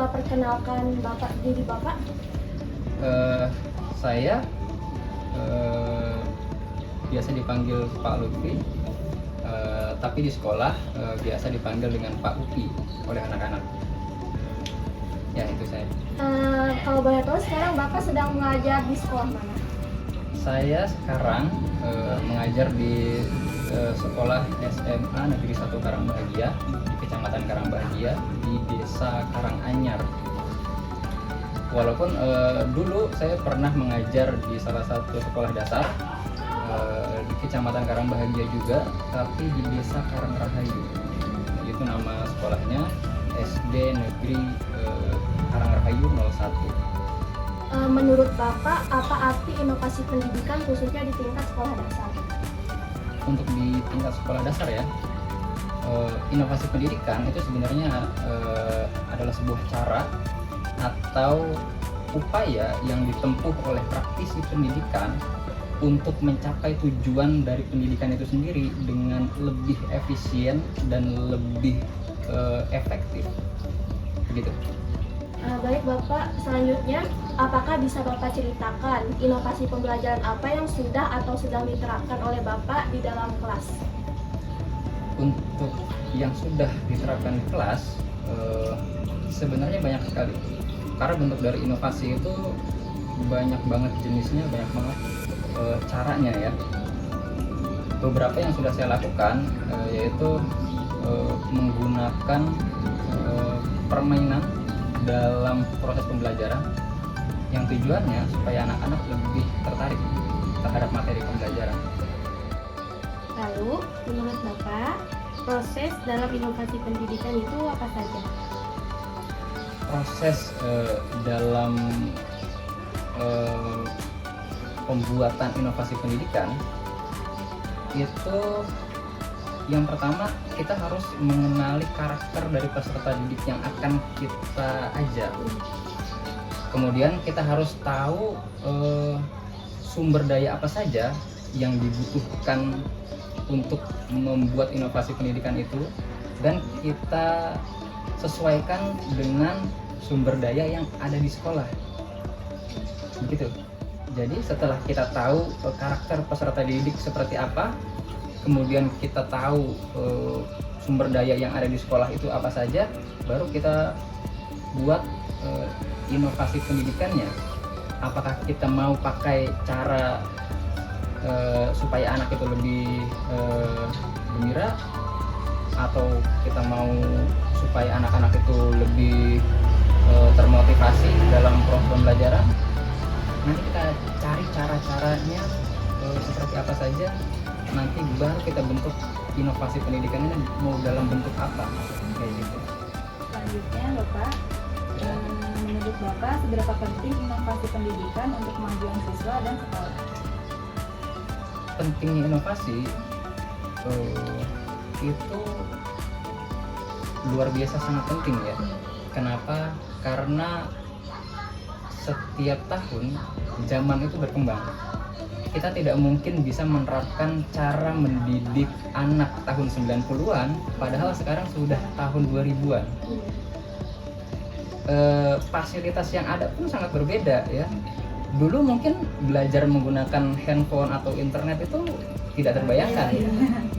Bapak perkenalkan diri Bapak? Saya biasa dipanggil Pak Lutfi, tapi di sekolah biasa dipanggil dengan Pak Upi oleh anak-anak. Ya, itu saya. Kalau boleh tahu, sekarang Bapak sedang mengajar di sekolah mana? Saya sekarang mengajar di sekolah SMA Negeri 1 Karangbahagia di Kecamatan Karangbahagia di Desa Karanganyar. Walaupun dulu saya pernah mengajar di salah satu sekolah dasar di Kecamatan Karangbahagia juga, tapi di Desa Karangrahayu. Itu nama sekolahnya SD Negeri Karangrahayu 01. Menurut Bapak, apa arti inovasi pendidikan khususnya di tingkat sekolah dasar? Untuk di tingkat sekolah dasar ya, inovasi pendidikan itu sebenarnya adalah sebuah cara atau upaya yang ditempuh oleh praktisi pendidikan untuk mencapai tujuan dari pendidikan itu sendiri dengan lebih efisien dan lebih efektif, gitu. Baik Bapak, selanjutnya apakah bisa Bapak ceritakan inovasi pembelajaran apa yang sudah atau sedang diterapkan oleh Bapak di dalam kelas? Untuk yang sudah diterapkan di kelas, sebenarnya banyak sekali. Karena bentuk dari inovasi itu banyak banget jenisnya, banyak banget caranya ya. Beberapa yang sudah saya lakukan yaitu menggunakan permainan dalam proses pembelajaran yang tujuannya supaya anak-anak lebih tertarik terhadap materi pembelajaran. Lalu, menurut Bapak, proses dalam inovasi pendidikan itu apa saja? Proses dalam pembuatan inovasi pendidikan itu yang pertama, kita harus mengenali karakter dari peserta didik yang akan kita ajar. Kemudian kita harus tahu sumber daya apa saja yang dibutuhkan untuk membuat inovasi pendidikan itu, dan kita sesuaikan dengan sumber daya yang ada di sekolah. Begitu. Jadi setelah kita tahu karakter peserta didik seperti apa, kemudian kita tahu sumber daya yang ada di sekolah itu apa saja, baru kita buat inovasi pendidikannya. Apakah kita mau pakai cara supaya anak itu lebih gembira, atau kita mau supaya anak-anak itu lebih termotivasi dalam proses pembelajaran. Nanti kita cari cara-caranya seperti apa saja, nanti baru kita bentuk inovasi pendidikan ini mau dalam bentuk apa, kayak gitu. Selanjutnya Bapak, menurut Bapak seberapa penting inovasi pendidikan untuk kemajuan siswa dan sekolah? Pentingnya inovasi itu luar biasa sangat penting ya. Kenapa? Karena setiap tahun zaman itu berkembang. Kita tidak mungkin bisa menerapkan cara mendidik anak tahun 90-an, padahal sekarang sudah tahun 2000-an. Fasilitas yang ada pun sangat berbeda ya. Dulu mungkin belajar menggunakan handphone atau internet itu tidak terbayangkan,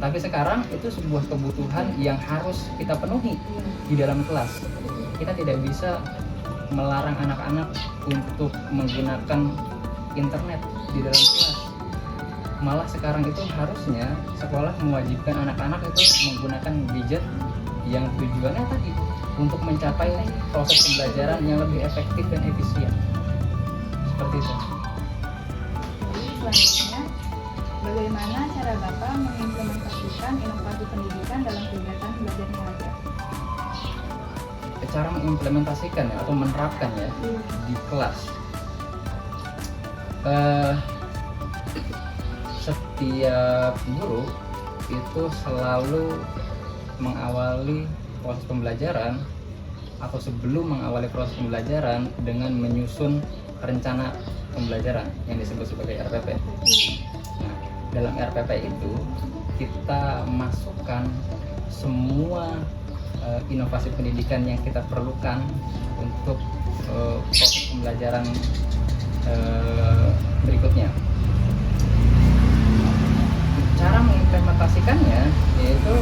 tapi sekarang itu sebuah kebutuhan yang harus kita penuhi di dalam kelas. Kita tidak bisa melarang anak-anak untuk menggunakan internet di dalam kelas. Malah sekarang itu harusnya sekolah mewajibkan anak-anak itu menggunakan gadget yang tujuannya tadi untuk mencapai proses pembelajaran yang lebih efektif dan efisien. Seperti itu. Jadi selanjutnya, bagaimana cara Bapak mengimplementasikan inovasi pendidikan dalam kegiatan belajar mengajar? Cara mengimplementasikan ya, atau menerapkan ya di kelas. Setiap guru itu selalu mengawali proses pembelajaran atau sebelum mengawali proses pembelajaran dengan menyusun rencana pembelajaran yang disebut sebagai RPP. Nah, dalam RPP itu kita masukkan semua inovasi pendidikan yang kita perlukan untuk proses pembelajaran berikutnya. Cara mengimplementasikannya yaitu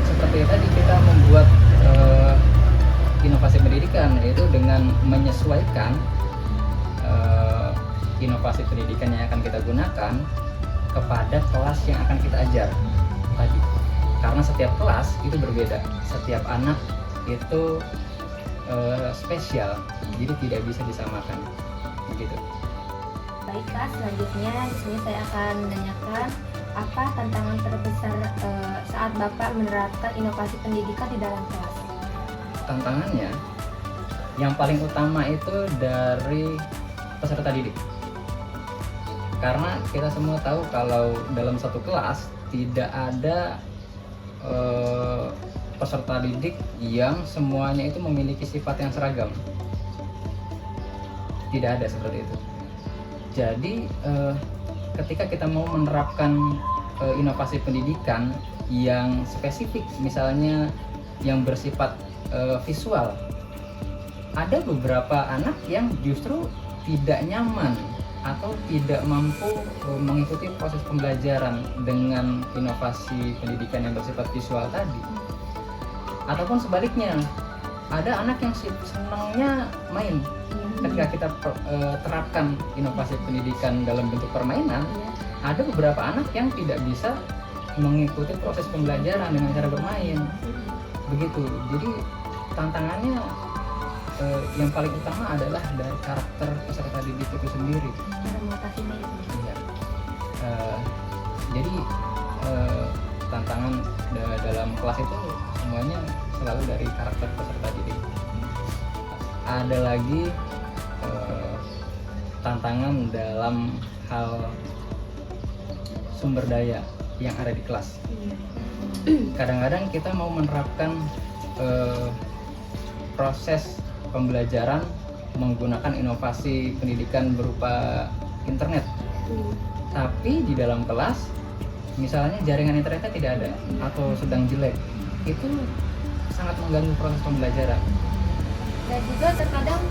seperti tadi, kita membuat inovasi pendidikan yaitu dengan menyesuaikan inovasi pendidikan yang akan kita gunakan kepada kelas yang akan kita ajar tadi. Karena setiap kelas itu berbeda, setiap anak itu spesial, jadi tidak bisa disamakan begitu. Baik Kak, selanjutnya di sini saya akan menanyakan apa tantangan terbesar saat Bapak menerapkan inovasi pendidikan di dalam kelas? Tantangannya yang paling utama itu dari peserta didik. Karena kita semua tahu kalau dalam satu kelas tidak ada peserta didik yang semuanya itu memiliki sifat yang seragam. Tidak ada seperti itu. Jadi ketika kita mau menerapkan inovasi pendidikan yang spesifik, misalnya yang bersifat visual, ada beberapa anak yang justru tidak nyaman atau tidak mampu mengikuti proses pembelajaran dengan inovasi pendidikan yang bersifat visual tadi. Ataupun sebaliknya, ada anak yang senangnya main. Ketika kita terapkan inovasi pendidikan dalam bentuk permainan, ada beberapa anak yang tidak bisa mengikuti proses pembelajaran dengan cara bermain. Begitu. Jadi tantangannya yang paling utama adalah dari karakter peserta didik itu sendiri. Cara mengatasinya itu. Iya. Jadi tantangan dalam kelas itu semuanya selalu dari karakter peserta didik. Ada lagi tantangan dalam hal sumber daya yang ada di kelas. Kadang-kadang kita mau menerapkan proses pembelajaran menggunakan inovasi pendidikan berupa internet, tapi di dalam kelas misalnya jaringan internetnya tidak ada atau sedang jelek, itu sangat mengganggu proses pembelajaran. Dan juga terkadang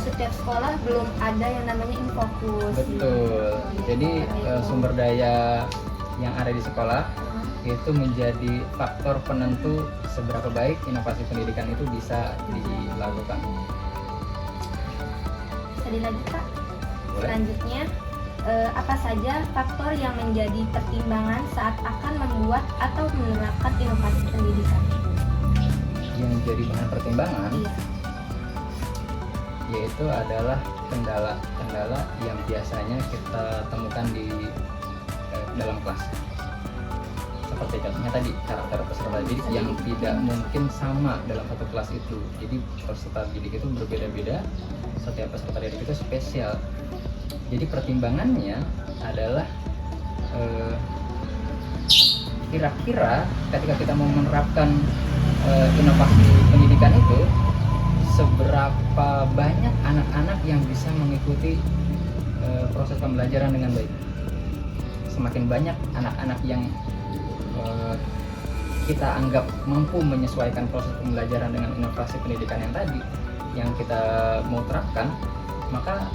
setiap sekolah belum ada yang namanya Infocus. Betul. Jadi sumber daya yang ada di sekolah itu menjadi faktor penentu seberapa baik inovasi pendidikan itu bisa dilakukan. Bisa dilanjut Kak? Boleh. Selanjutnya, apa saja faktor yang menjadi pertimbangan saat akan membuat atau menerapkan inovasi pendidikan? Yang jadi bahan pertimbangan Iya. yaitu adalah kendala-kendala yang biasanya kita temukan di dalam kelas. Seperti contohnya tadi, karakter peserta didik yang tidak mungkin sama dalam satu kelas itu. Jadi peserta didik itu berbeda-beda, setiap peserta didik itu spesial. Jadi pertimbangannya adalah kira-kira ketika kita mau menerapkan inovasi pendidikan itu, seberapa banyak anak-anak yang bisa mengikuti proses pembelajaran dengan baik. Semakin banyak anak-anak yang kita anggap mampu menyesuaikan proses pembelajaran dengan inovasi pendidikan yang tadi yang kita mau terapkan, maka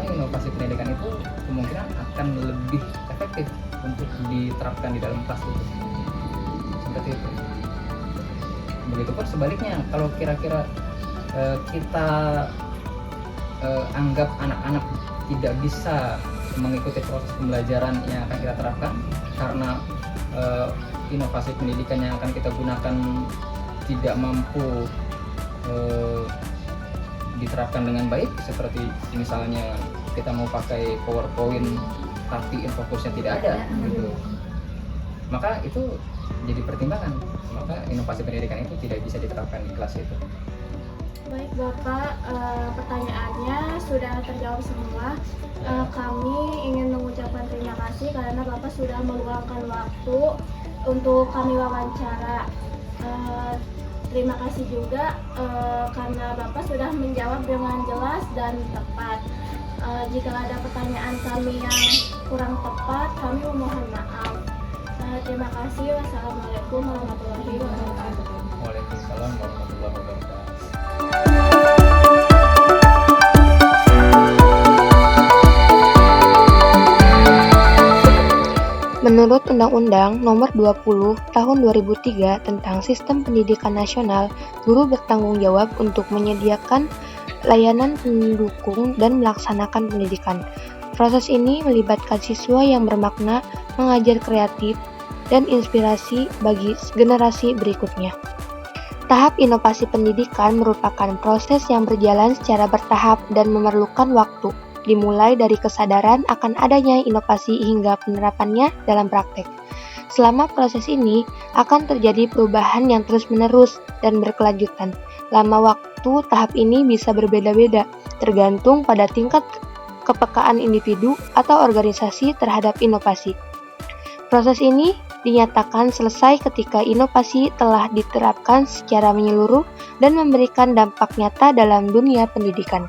inovasi pendidikan itu kemungkinan akan lebih efektif untuk diterapkan di dalam kelas itu. Seperti itu. Begitupun sebaliknya, kalau kira-kira kita anggap anak-anak tidak bisa mengikuti proses pembelajaran yang akan kita terapkan karena inovasi pendidikan yang akan kita gunakan tidak mampu diterapkan dengan baik, seperti misalnya kita mau pakai PowerPoint tapi Infocusnya tidak ada gitu, maka itu jadi pertimbangan, maka inovasi pendidikan itu tidak bisa diterapkan di kelas itu. Baik Bapak, pertanyaannya sudah terjawab semua. Kami ingin mengucapkan terima kasih karena Bapak sudah meluangkan waktu untuk kami wawancara. Terima kasih juga karena Bapak sudah menjawab dengan jelas dan tepat. Jika ada pertanyaan kami yang kurang tepat, kami memohon maaf. Terima kasih. Wassalamualaikum warahmatullahi wabarakatuh. Waalaikumsalam warahmatullahi wabarakatuh. Menurut Undang-Undang Nomor 20 Tahun 2003 tentang Sistem Pendidikan Nasional, guru bertanggung jawab untuk menyediakan layanan pendukung dan melaksanakan pendidikan. Proses ini melibatkan siswa yang bermakna, mengajar kreatif, dan inspirasi bagi generasi berikutnya. Tahap inovasi pendidikan merupakan proses yang berjalan secara bertahap dan memerlukan waktu, dimulai dari kesadaran akan adanya inovasi hingga penerapannya dalam praktek. Selama proses ini, akan terjadi perubahan yang terus-menerus dan berkelanjutan. Lama waktu tahap ini bisa berbeda-beda, tergantung pada tingkat kepekaan individu atau organisasi terhadap inovasi. Proses ini dinyatakan selesai ketika inovasi telah diterapkan secara menyeluruh dan memberikan dampak nyata dalam dunia pendidikan.